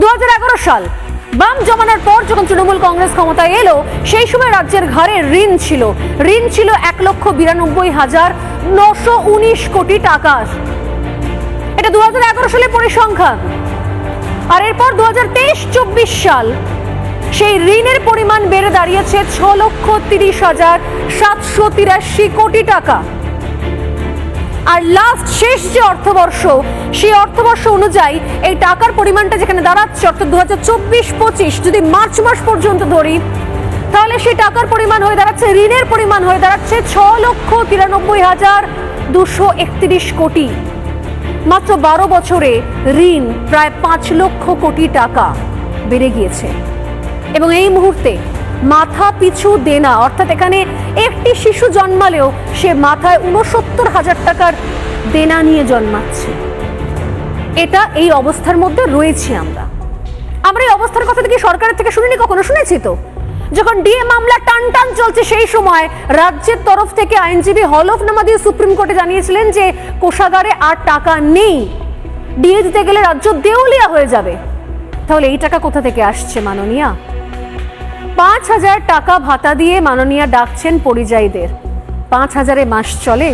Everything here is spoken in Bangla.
2011 সাল বাম জমানার পর যখন তৃণমূল কংগ্রেস ক্ষমতায় এলো, সেই সময় রাজ্যের ঘাড়ে ঋণ ছিল 1,92,919 কোটি টাকা। এটা 2011 সালে পরিসংখ্যান। আর এরপর 2023-24 সাল সেই ঋণের পরিমাণ বেড়ে দাঁড়িয়েছে 6,30,783 কোটি টাকা। আর লাস্ট শেষ যে অর্থবর্ষ, সেই অর্থবর্ষ অনুযায়ী এই টাকার পরিমাণটা যেখানে দাঁড়াচ্ছে, অর্থাৎ 2024-25 যদি মার্চ মাস পর্যন্ত ধরি, তাহলে সেই টাকার পরিমাণ হয়ে দাঁড়াচ্ছে, ঋণের পরিমাণ হয়ে দাঁড়াচ্ছে 6,93,231 কোটি। মাত্র 12 বছরে ঋণ প্রায় 5 লক্ষ কোটি টাকা বেড়ে গিয়েছে। এবং এই মুহূর্তে মাথা পিছু দেনা, অর্থাৎ এখানে একটি শিশু জন্মালেও সে মাথায় 69,000 টাকার দেনা নিয়ে জন্মাচ্ছে। এটা এই অবস্থার মধ্যে রয়েছি আমরা। এই অবস্থার কথা কি সরকারের থেকে শুনিনি? কখনো শুনেছি তো? যখন ডিএ মামলা টান টান চলছে, সেই সময় রাজ্যের তরফ থেকে আইনজীবী হলফনামা দিয়ে সুপ্রিম কোর্টে জানিয়েছিলেন যে কোষাগারে আর টাকা নেই, ডিএ দিতে গেলে রাজ্য দেউলিয়া হয়ে যাবে। তাহলে এই টাকা কোথা থেকে আসছে মাননীয়া? 5,000 টাকা ভাতা দিয়ে মাননীয়া ডাকছেন পরিযায়ীদের। 5,000-এ মাস চলে?